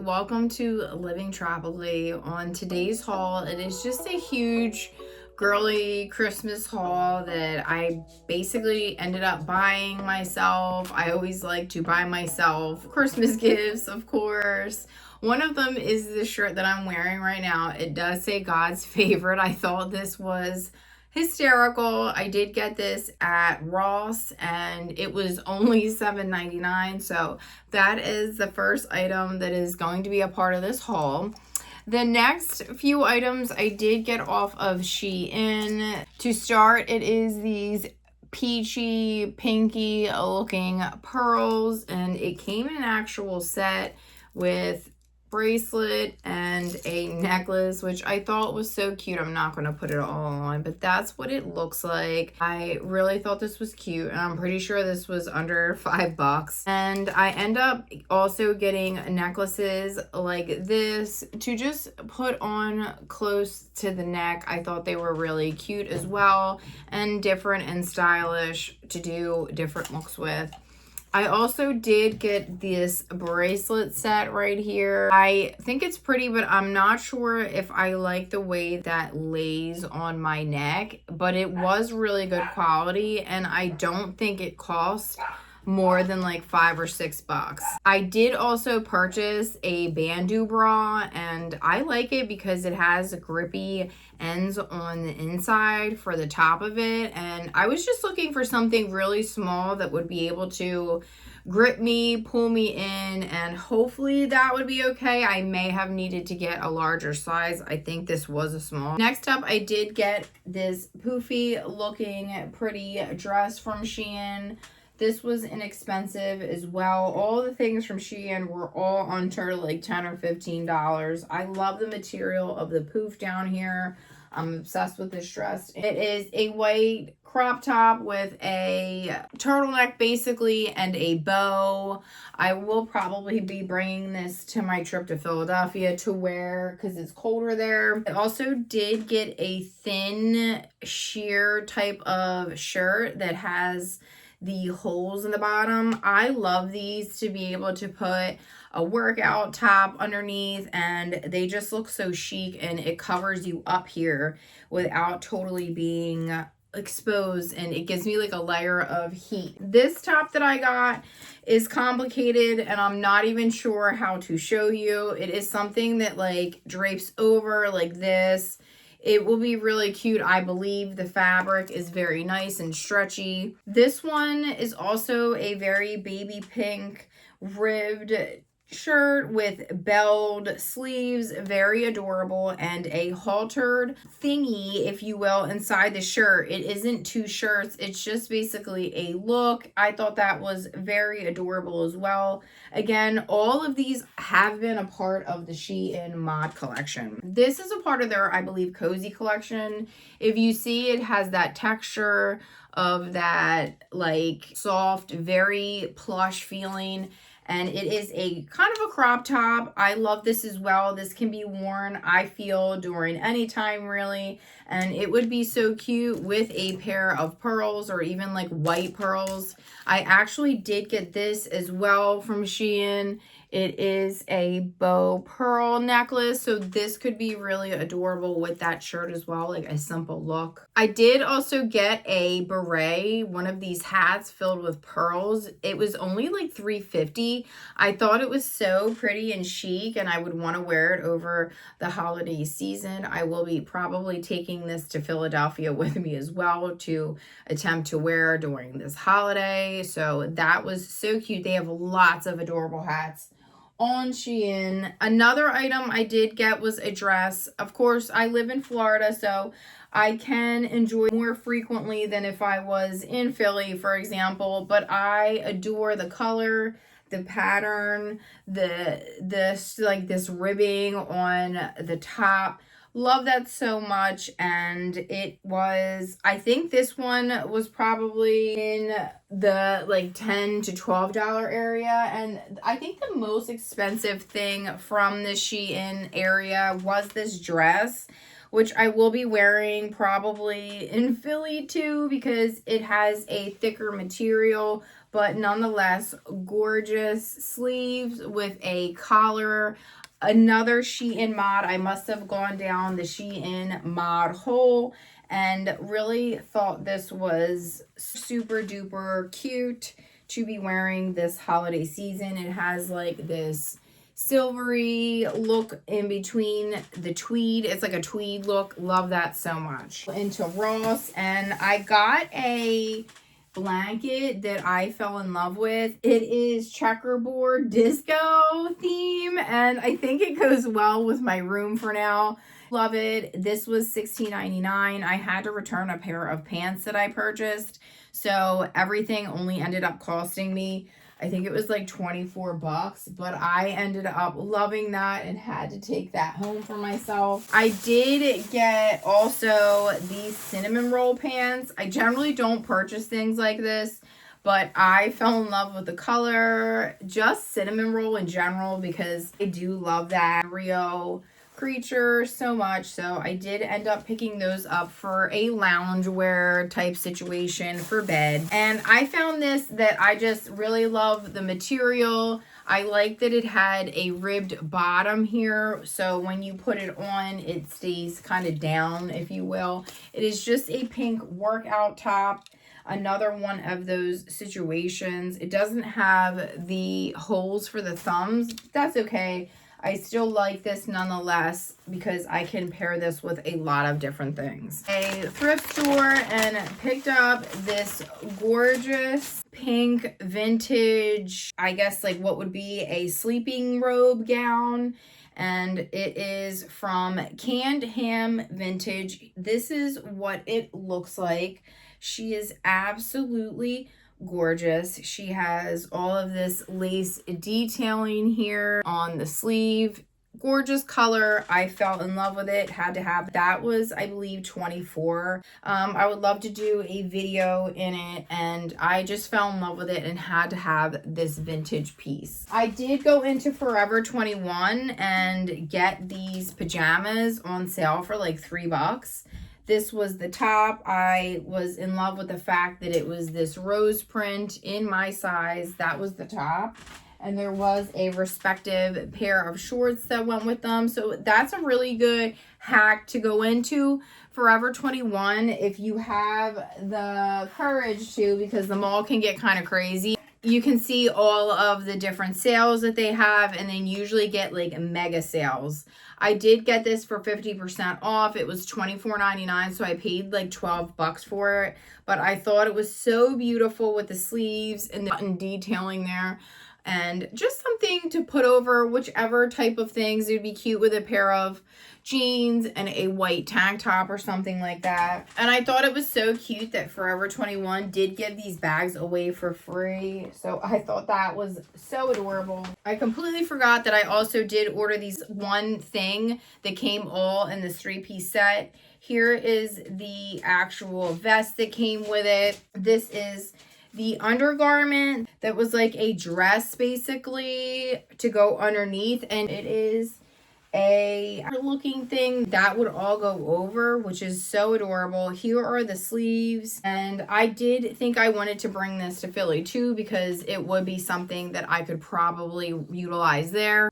Welcome to Living Tropically. On today's haul, it is just a huge girly Christmas haul that I basically ended up buying myself. I always like to buy myself Christmas gifts, of course. One of them is the shirt that I'm wearing right now. It does say God's favorite. I thought this was hysterical. I did get this at Ross and it was only $7.99. So that is the first item that is going to be a part of this haul. The next few items I did get off of SHEIN. To start, it is these peachy, pinky looking pearls, and it came in an actual set with bracelet and a necklace, which I thought was so cute. I'm not going to put it all on, but that's what it looks like. I really thought this was cute, and I'm pretty sure this was under $5. And I end up also getting necklaces like this to just put on close to the neck. I thought they were really cute as well, and different and stylish to do different looks with. I also did get this bracelet set right here. I think it's pretty, but I'm not sure if I like the way that lays on my neck, but it was really good quality, and I don't think it cost more than like $5 or $6. I did also purchase a bandeau bra, and I like it because it has grippy ends on the inside for the top of it, and I was just looking for something really small that would be able to grip me, pull me in, and hopefully that would be okay. I may have needed to get a larger size. I think this was a small. Next up, I did get this poofy looking pretty dress from SHEIN. This was inexpensive as well. All the things from SHEIN were all under like $10 or $15. I love the material of the poof down here. I'm obsessed with this dress. It is a white crop top with a turtleneck basically and a bow. I will probably be bringing this to my trip to Philadelphia to wear because it's colder there. I also did get a thin sheer type of shirt that has the holes in the bottom. I love these to be able to put a workout top underneath, and they just look so chic, and it covers you up here without totally being exposed, and it gives me like a layer of heat. This top that I got is complicated, and I'm not even sure how to show you. It is something that like drapes over like this. It will be really cute. I believe the fabric is very nice and stretchy. This one is also a very baby pink ribbed shirt with belled sleeves, very adorable, and a haltered thingy, if you will, inside the shirt. It isn't two shirts, it's just basically a look. I thought that was very adorable as well. Again, all of these have been a part of the SHEIN mod collection. This is a part of their, I believe, cozy collection. If you see, it has that texture of that like soft, very plush feeling. And it is a kind of a crop top. I love this as well. This can be worn, I feel, during any time really. And it would be so cute with a pair of pearls or even like white pearls. I actually did get this as well from SHEIN. It is a bow pearl necklace, so this could be really adorable with that shirt as well, like a simple look. I did also get a beret, one of these hats filled with pearls. It was only like $3.50. I thought it was so pretty and chic, and I would want to wear it over the holiday season. I will be probably taking this to Philadelphia with me as well to attempt to wear during this holiday. So that was so cute. They have lots of adorable hats on SHEIN. Another item I did get was a dress. Of course, I live in Florida, so I can enjoy more frequently than if I was in Philly, for example, but I adore the color, the pattern, this like this ribbing on the top. Love that so much. And it was, I think this one was probably in the like $10 to $12 area. And I think the most expensive thing from the SHEIN area was this dress, which I will be wearing probably in Philly too because it has a thicker material, but nonetheless, gorgeous sleeves with a collar. Another Shein mod. I must have gone down the Shein mod hole and really thought this was super duper cute to be wearing this holiday season. It has like this silvery look in between the tweed. It's like a tweed look. Love that so much. Into Ross, and I got a blanket that I fell in love with. It is checkerboard disco theme, and I think it goes well with my room for now. Love it. This was $16.99. I had to return a pair of pants that I purchased, so everything only ended up costing me, I think it was like 24 bucks, but I ended up loving that and had to take that home for myself. I did get also these cinnamon roll pants. I generally don't purchase things like this, but I fell in love with the color, just cinnamon roll in general, because I do love that Rio creature so much. So I did end up picking those up for a loungewear type situation for bed. And I found this that I just really love the material. I like that it had a ribbed bottom here, so when you put it on, it stays kind of down, if you will. It is just a pink workout top. Another one of those situations. It doesn't have the holes for the thumbs. That's okay. I still like this nonetheless because I can pair this with a lot of different things. A thrift store and picked up this gorgeous pink vintage, I guess like what would be a sleeping robe gown. And it is from Canned Ham Vintage. This is what it looks like. She is absolutely gorgeous. She has all of this lace detailing here on the sleeve. Gorgeous color. I fell in love with it. Had to have. That was, I believe, 24. I would love to do a video in it, and I just fell in love with it and had to have this vintage piece. I did go into Forever 21 and get these pajamas on sale for like $3. This was the top. I was in love with the fact that it was this rose print in my size. That was the top. And there was a respective pair of shorts that went with them. So that's a really good hack to go into Forever 21 if you have the courage to, because the mall can get kind of crazy. You can see all of the different sales that they have, and then usually get like mega sales. I did get this for 50% off. It was $24.99, so I paid like 12 bucks for it. But I thought it was so beautiful with the sleeves and the button detailing there. And just something to put over whichever type of things. It would be cute with a pair of jeans and a white tank top or something like that. And I thought it was so cute that Forever 21 did give these bags away for free. So I thought that was so adorable. I completely forgot that I also did order these one thing that came all in this 3-piece set. Here is the actual vest that came with it. This is the undergarment that was like a dress basically to go underneath, and it is a looking thing that would all go over, which is so adorable. Here are the sleeves, and I did think I wanted to bring this to Philly too because it would be something that I could probably utilize there.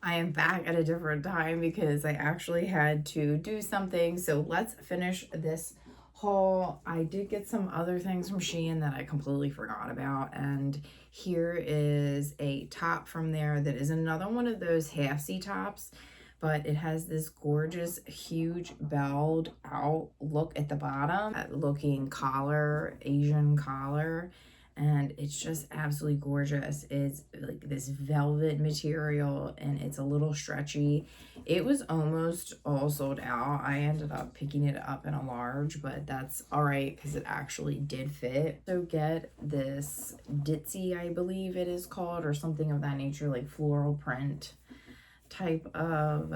I am back at a different time because I actually had to do something, so let's finish this haul. I did get some other things from Shein that I completely forgot about, and here is a top from there that is another one of those half-C tops, but it has this gorgeous huge belled out look at the bottom, looking collar, Asian collar, and it's just absolutely gorgeous. It's like this velvet material and it's a little stretchy. It was almost all sold out. I ended up picking it up in a large, but that's all right because it actually did fit. So get this ditzy, I believe it is called, or something of that nature, like floral print type of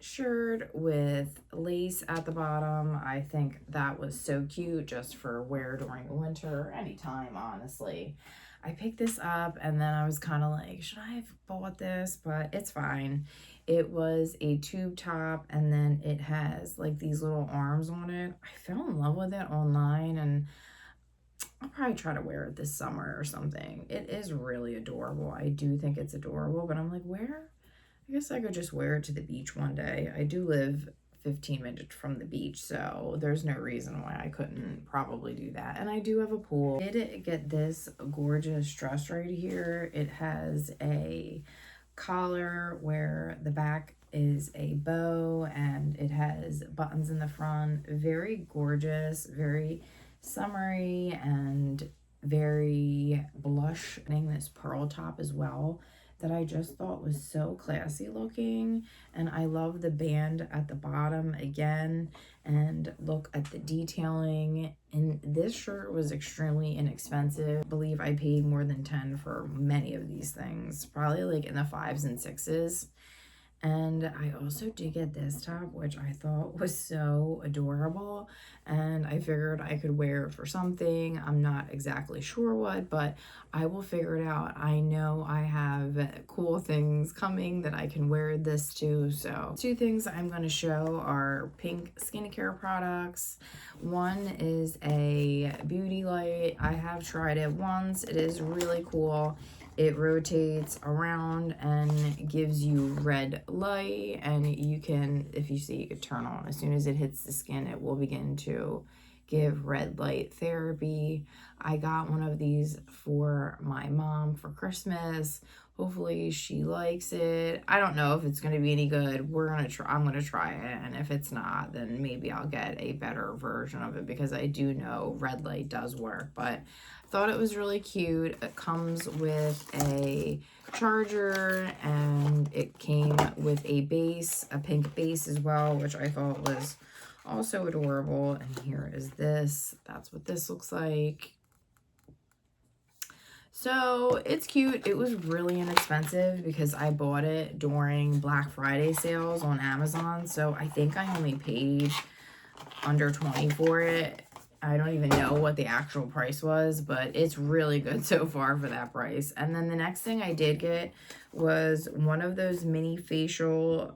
shirt with lace at the bottom. I think that was so cute just for wear during the winter, anytime, honestly. I picked this up and then I was kind of like, should I have bought this? But it's fine. It was a tube top and then it has like these little arms on it. I fell in love with it online and I'll probably try to wear it this summer or something. It is really adorable. I do think it's adorable, but I'm like, where? I guess I could just wear it to the beach one day. I do live 15 minutes from the beach, so there's no reason why I couldn't probably do that. And I do have a pool. I did get this gorgeous dress right here. It has a collar where the back is a bow and it has buttons in the front. Very gorgeous, very summery and very blush. This pearl top as well that I just thought was so classy looking. And I love the band at the bottom again, and look at the detailing. And this shirt was extremely inexpensive. I believe I paid more than 10 for many of these things, probably like in the 5s and 6s. And I also did get this top, which I thought was so adorable, and I figured I could wear it for something. I'm not exactly sure what, but I will figure it out. I know I have cool things coming that I can wear this to. So 2 things I'm going to show are pink skincare products. One is a beauty light. I have tried it once. It is really cool. It rotates around and gives you red light, and you can, if you see, you can turn on. As soon as it hits the skin, it will begin to give red light therapy. I got one of these for my mom for Christmas. Hopefully she likes it. I don't know if it's going to be any good. I'm going to try it, and if it's not, then maybe I'll get a better version of it, because I do know red light does work. But thought it was really cute. It comes with a charger, and it came with a base, a pink base as well, which I thought was also adorable. And here is this. That's what this looks like. So it's cute. It was really inexpensive because I bought it during Black Friday sales on Amazon. So I think I only paid under 20 for it. I don't even know what the actual price was, but it's really good so far for that price. And then the next thing I did get was one of those mini facial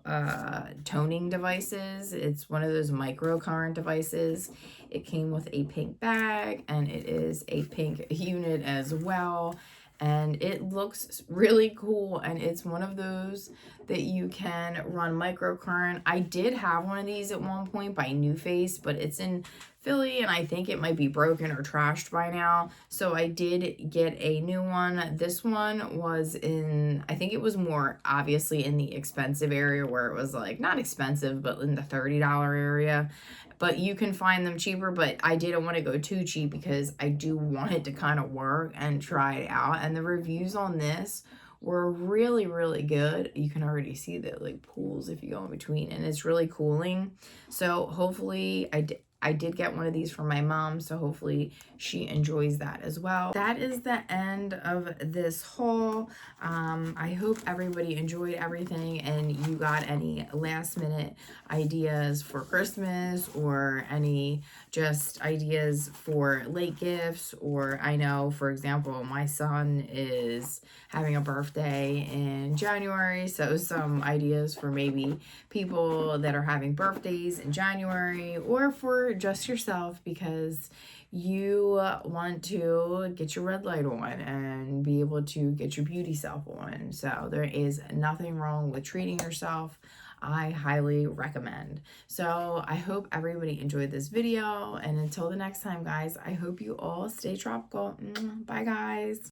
toning devices. It's one of those microcurrent devices. It came with a pink bag, and it is a pink unit as well. And it looks really cool, and it's one of those that you can run microcurrent. I did have one of these at one point by New Face, but it's in Philly, and I think it might be broken or trashed by now. So I did get a new one. This one was in, I think it was more obviously in the expensive area, where it was like, not expensive, but in the $30 area. But you can find them cheaper, but I didn't want to go too cheap because I do want it to kind of work and try it out. And the reviews on this were really, really good. You can already see that like pools if you go in between, and it's really cooling. So hopefully I did get one of these for my mom, so hopefully she enjoys that as well. That is the end of this haul. I hope everybody enjoyed everything, and you got any last minute ideas for Christmas, or any just ideas for late gifts. Or I know, for example, my son is having a birthday in January, so some ideas for maybe people that are having birthdays in January, or for just yourself because you want to get your red light on and be able to get your beauty self on. So there is nothing wrong with treating yourself. I highly recommend. So I hope everybody enjoyed this video, and until the next time, guys, I hope you all stay tropical. Bye, guys.